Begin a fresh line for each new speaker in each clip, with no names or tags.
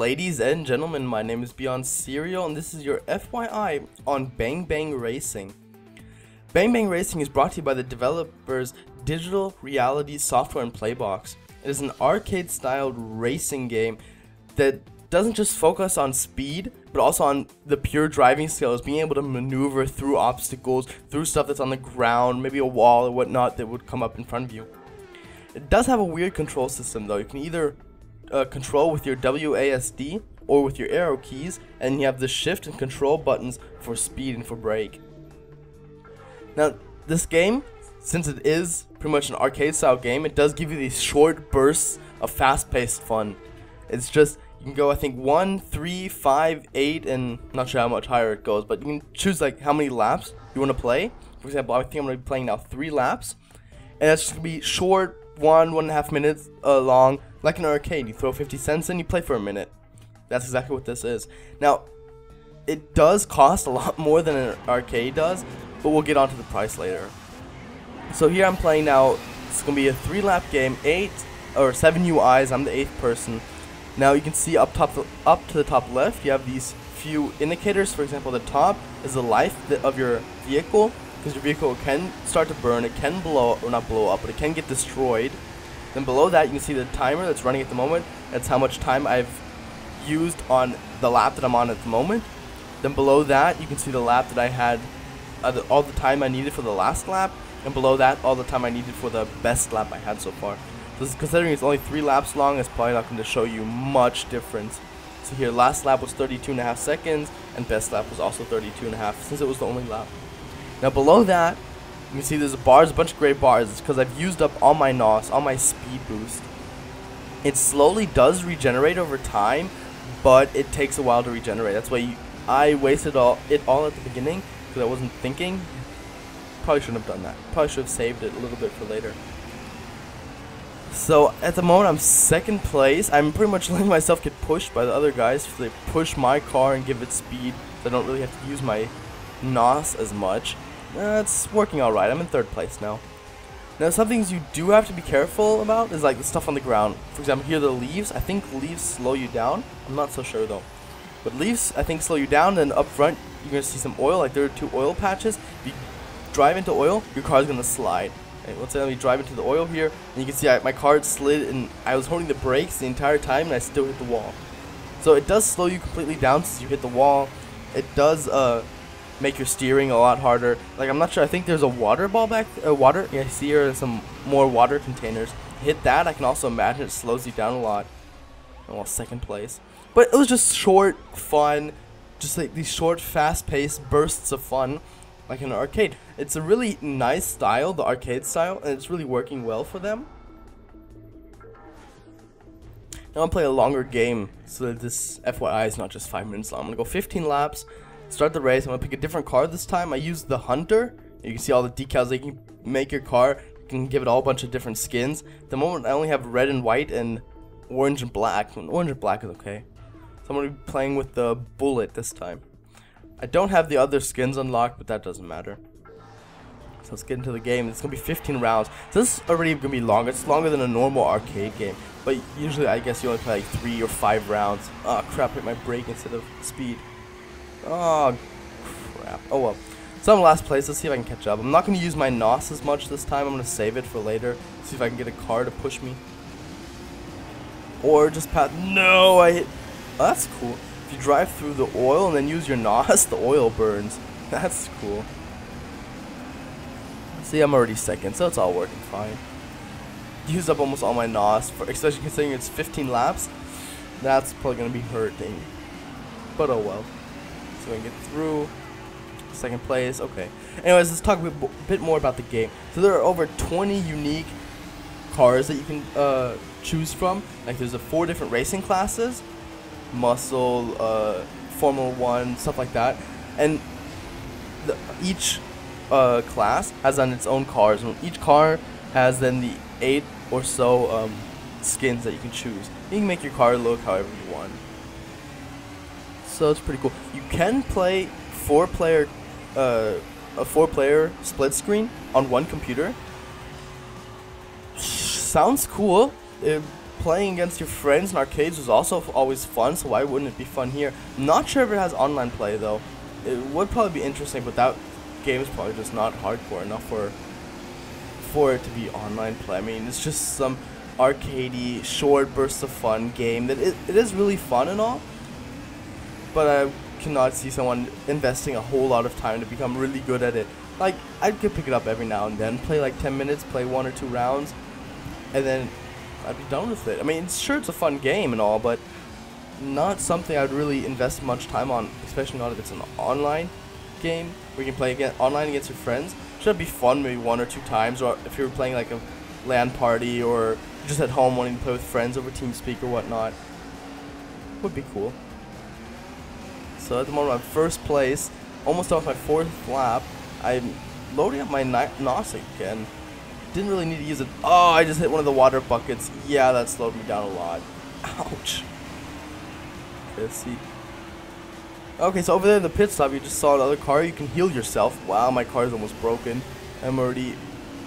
Ladies and gentlemen, my name is BeyondCereal and this is your FYI on Bang Bang Racing. Bang Bang Racing is brought to you by the developers Digital Reality Software and Playbox. It is an arcade-styled racing game that doesn't just focus on speed, but also on the pure driving skills, being able to maneuver through obstacles, through stuff that's on the ground, maybe a wall or whatnot that would come up in front of you. It does have a weird control system though. You can either control with your WASD or with your arrow keys, and you have the shift and control buttons for speed and for brake. Now this game, since it is pretty much an arcade style game, it does give you these short bursts of fast paced fun. It's just, you can go I think 1, 3, 5, 8, and I'm not sure how much higher it goes, but you can choose like how many laps you want to play. For example, I think I'm going to be playing now 3 laps, and that's just going to be short, 1.5 minutes long, like an arcade. You throw 50 cents in, you play for a minute. That's exactly what this is. Now, it does cost a lot more than an arcade does, but we'll get onto the price later. So here I'm playing now. It's going to be a 3-lap game, 7 UIs. I'm the 8th person. Now you can see up to the top left, you have these few indicators. For example, the top is the life of your vehicle, because your vehicle can start to burn, it can blow, or not blow up, but it can get destroyed. Then below that you can see the timer that's running at the moment. That's how much time I've used on the lap that I'm on at the moment. Then below that you can see the lap that I had, all the time I needed for the last lap, and below that all the time I needed for the best lap I had so far. So considering it's only 3 laps long, it's probably not going to show you much difference. So here, last lap was 32.5 seconds, and best lap was also 32.5, since it was the only lap. Now below that, you can see there's a bunch of gray bars. It's because I've used up all my NOS, all my speed boost. It slowly does regenerate over time, but it takes a while to regenerate. That's why I wasted it all at the beginning, because I wasn't thinking. Probably shouldn't have done that. Probably should have saved it a little bit for later. So at the moment I'm 2nd place. I'm pretty much letting myself get pushed by the other guys. So they push my car and give it speed, so I don't really have to use my NOS as much. It's working alright. I'm in 3rd place now. Now some things you do have to be careful about is like the stuff on the ground. For example, here are the leaves. I think leaves slow you down. I'm not so sure though. But leaves I think slow you down. Then up front you're going to see some oil. Like there are 2 oil patches. If you drive into oil, your car is going to slide. Okay, let's say let me drive into the oil here, and you can see my car slid, and I was holding the brakes the entire time and I still hit the wall. So it does slow you completely down since you hit the wall. It does make your steering a lot harder. Like I'm not sure, I think there's a water ball back, yeah, I see here some more water containers. Hit that, I can also imagine it slows you down a lot. Well, 2nd place. But it was just short, fun, just like these short, fast-paced bursts of fun, like an arcade. It's a really nice style, the arcade style, and it's really working well for them. Now I'm playing a longer game, so that this FYI is not just 5 minutes long. I'm gonna go 15 laps. Start the race. I'm gonna pick a different car this time. I used the Hunter. You can see all the decals that you can make your car. You can give it all a bunch of different skins. At the moment I only have red and white and orange and black. Orange and black is okay. So I'm gonna be playing with the Bullet this time. I don't have the other skins unlocked, but that doesn't matter. So let's get into the game. It's gonna be 15 rounds. So this is already gonna be longer. It's longer than a normal arcade game. But usually I guess you only play like 3 or 5 rounds. Oh crap, hit my brake instead of speed. Oh crap. Oh well. So I'm in last place. Let's see if I can catch up. I'm not going to use my NOS as much this time. I'm going to save it for later. See if I can get a car to push me. Or just pass. No, I hit. Oh, that's cool. If you drive through the oil and then use your NOS, the oil burns. That's cool. See, I'm already 2nd, so it's all working fine. Used up almost all my NOS, especially considering it's 15 laps. That's probably going to be hurting. But oh well. So we can get through. 2nd place, okay. Anyways, let's talk a bit more about the game. So there are over 20 unique cars that you can choose from. Like there's 4 different racing classes. Muscle, Formula 1, stuff like that. And each class has on its own cars. And each car has then the 8 or so skins that you can choose. You can make your car look however you want. So it's pretty cool. You can play a 4-player split screen on one computer. Sounds cool. playing against your friends in arcades was also always fun, so why wouldn't it be fun here? I'm not sure if it has online play though. It would probably be interesting, but that game is probably just not hardcore enough for it to be online play. I mean, it's just some arcadey, short bursts of fun game that it is really fun and all, but I cannot see someone investing a whole lot of time to become really good at it. Like, I could pick it up every now and then, play like 10 minutes, play 1 or 2 rounds, and then I'd be done with it. I mean, sure, it's a fun game and all, but not something I'd really invest much time on, especially not if it's an online game where you can play online against your friends. Should be fun maybe 1 or 2 times, or if you're playing like a LAN party or just at home wanting to play with friends over TeamSpeak or whatnot. Would be cool. So at the moment I'm first place, almost off my 4th lap. I'm loading up my NOS again. Didn't really need to use it. Oh, I just hit one of the water buckets. Yeah, that slowed me down a lot. Ouch. Okay, let's see. Okay, so over there in the pit stop, you just saw another car. You can heal yourself. Wow, my car is almost broken. I'm already...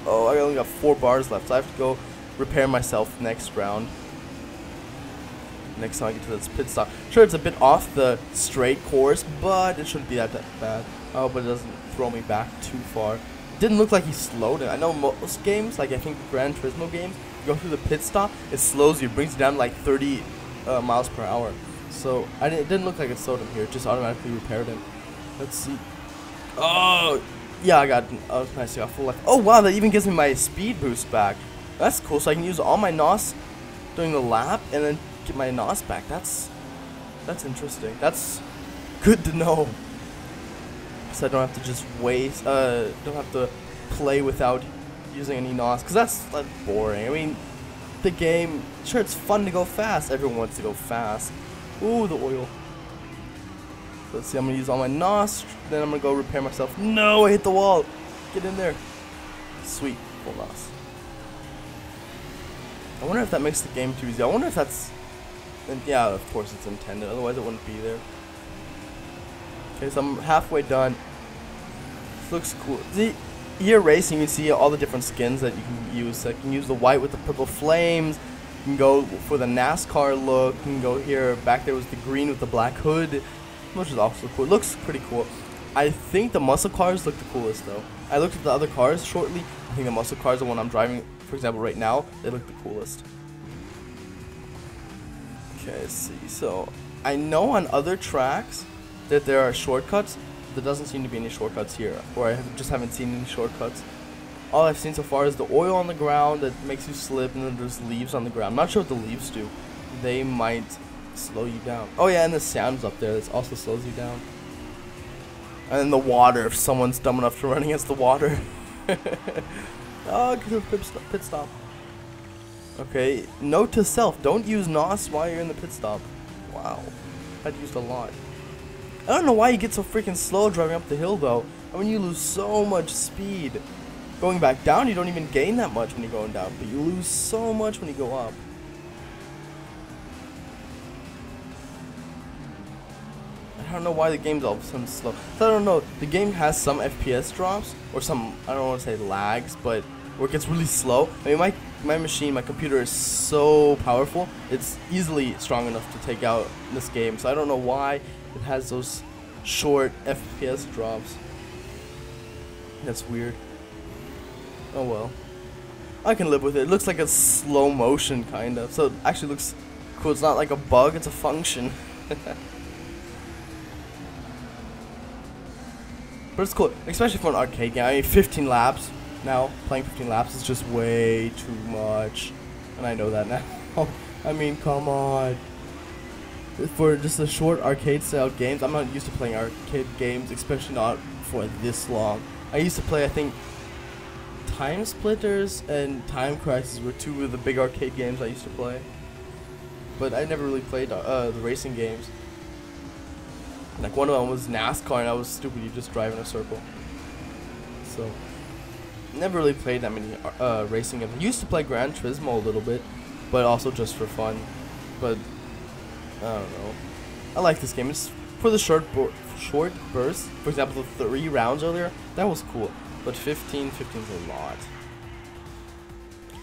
Oh, I only got 4 bars left, so I have to go repair myself next round. Next time I get to this pit stop. Sure, it's a bit off the straight course, but it shouldn't be that bad. Oh, but it doesn't throw me back too far. Didn't look like he slowed it. I know most games, like I think the Gran Turismo games, you go through the pit stop, it slows you, brings you down like 30 miles per hour. So it didn't look like it slowed him here. It just automatically repaired him. Let's see. Oh, yeah, I got. Oh, nice. I got full life. Oh wow, that even gives me my speed boost back. That's cool. So I can use all my NOS during the lap and then get my NOS back. That's interesting. That's good to know. So I don't have to just waste. Don't have to play without using any NOS, because that's boring. I mean, the game. Sure, it's fun to go fast. Everyone wants to go fast. Ooh, the oil. Let's see, I'm going to use all my NOS, then I'm going to go repair myself. No, I hit the wall. Get in there. Sweet, full NOS. I wonder if that makes the game too easy. I wonder if that's... Yeah, of course it's intended, otherwise it wouldn't be there. Okay, so I'm halfway done. This looks cool. See, here racing, you can see all the different skins that you can use. So you can use the white with the purple flames. You can go for the NASCAR look. You can go here. Back there was the green with the black hood, which is also cool. It looks pretty cool. I think the muscle cars look the coolest though. I looked at the other cars shortly. I think the muscle cars, the one I'm driving, for example, right now, they look the coolest. Okay, let's see. So I know on other tracks that there are shortcuts. There doesn't seem to be any shortcuts here, or I just haven't seen any shortcuts. All I've seen so far is the oil on the ground that makes you slip, and then there's leaves on the ground. I'm not sure what the leaves do. They might slow you down. Oh yeah, and the sounds up there that also slows you down. And then the water, if someone's dumb enough to run against the water. Oh, get to the pit stop. Okay, note to self, don't use NOS while you're in the pit stop. Wow, I'd used a lot. I don't know why you get so freaking slow driving up the hill though. I mean, you lose so much speed. Going back down, you don't even gain that much when you're going down, but you lose so much when you go up. I don't know why the game's all of a sudden slow. So I don't know, the game has some FPS drops, or some, I don't want to say lags, but where it gets really slow. I mean, my machine, my computer is so powerful, it's easily strong enough to take out this game, so I don't know why it has those short FPS drops. That's weird. Oh well. I can live with it. It looks like a slow motion kind of. So it actually looks cool. It's not like a bug, it's a function. But it's cool, especially for an arcade game. I mean, 15 laps now. Playing 15 laps is just way too much. And I know that now. I mean, come on. For just the short arcade style games, I'm not used to playing arcade games, especially not for this long. I used to play, I think, Time Splitters and Time Crisis were 2 of the big arcade games I used to play. But I never really played the racing games. Like one of them was NASCAR, and I was stupid, you just drive in a circle. So, never really played that many racing games. I used to play Gran Turismo a little bit, but also just for fun. But, I don't know. I like this game. It's for the short bursts. For example, the 3 rounds earlier, that was cool. But 15 is a lot.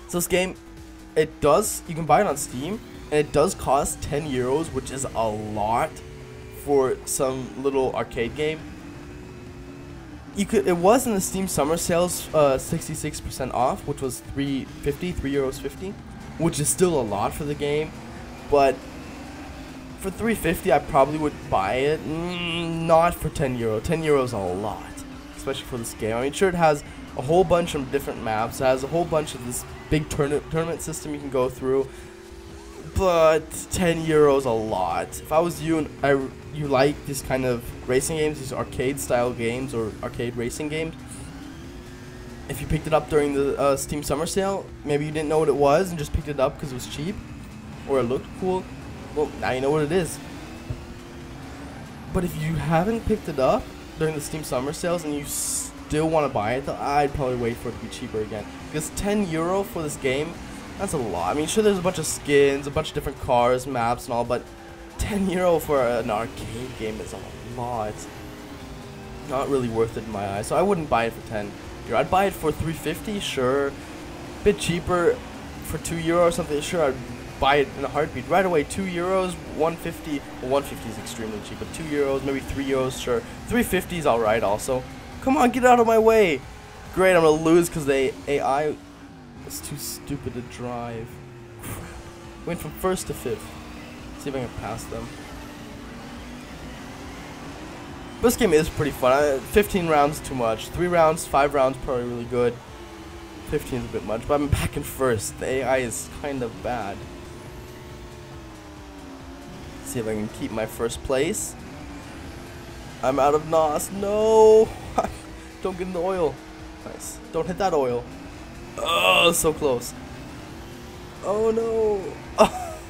So this game, you can buy it on Steam, and it does cost 10 euros, which is a lot for some little arcade game. It was in the Steam summer sales, 66% off, which was €3.50, which is still a lot for the game, but for €3.50 I probably would buy it. Not for €10. €10 is a lot, especially for this game. I mean, sure, it has a whole bunch of different maps, it has a whole bunch of this big tournament system you can go through, but €10 a lot. If I was you and you like this kind of racing games, these arcade style games or arcade racing games, if you picked it up during the Steam summer sale, maybe you didn't know what it was and just picked it up because it was cheap or it looked cool, well, now you know what it is. But if you haven't picked it up during the Steam summer sales and you still want to buy it, I'd probably wait for it to be cheaper again, because €10 for this game, that's a lot. I mean, sure, there's a bunch of skins, a bunch of different cars, maps and all, but €10 for an arcade game is a lot. Not really worth it in my eyes, so I wouldn't buy it for €10. I'd buy it for €3.50, sure. Bit cheaper for €2 or something, sure, I'd buy it in a heartbeat right away. €2, $1.50. Well, $1.50 is extremely cheap, but €2, maybe €3, sure. $3.50 is alright also. Come on, get out of my way. Great, I'm gonna lose because the AI is too stupid to drive. Went from 1st to 5th. See if I can pass them. This game is pretty fun. 15 rounds is too much. 3 rounds, 5 rounds probably really good. 15 is a bit much, but I'm back in 1st. The AI is kind of bad. See if I can keep my 1st place. I'm out of NOS. No! Don't get in the oil. Nice. Don't hit that oil. Oh, so close. Oh no.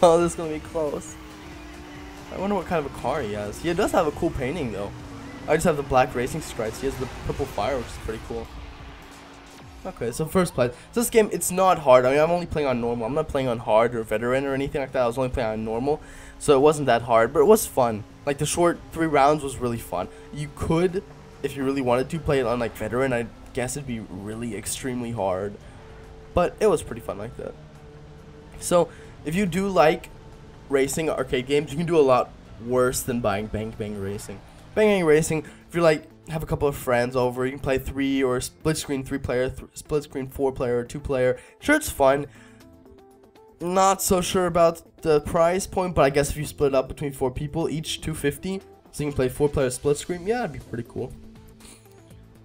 Oh, this is gonna be close. I wonder what kind of a car he has. He does have a cool painting though. I just have the black racing stripes. He has the purple fire, which is pretty cool. Okay, so 1st place. So this game, it's not hard. I mean, I'm only playing on normal. I'm not playing on hard or veteran or anything like that. I was only playing on normal, so it wasn't that hard, but it was fun. Like, the short 3 rounds was really fun. You could, if you really wanted to, play it on like veteran. I guess it'd be really extremely hard, but it was pretty fun like that. So if you do like racing arcade games, you can do a lot worse than buying Bang Bang Racing. Bang Bang Racing, if you like have a couple of friends over, you can play 3 or split screen 3 player, split screen 4 player, or 2 player. Sure, it's fun. Not so sure about the price point, but I guess if you split it up between 4 people, each $2.50, so you can play 4 player split screen, yeah, it'd be pretty cool.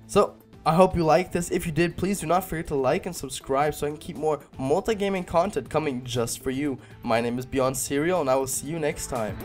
So I hope you liked this. If you did, please do not forget to like and subscribe so I can keep more multi-gaming content coming just for you. My name is BeyondCereal, and I will see you next time.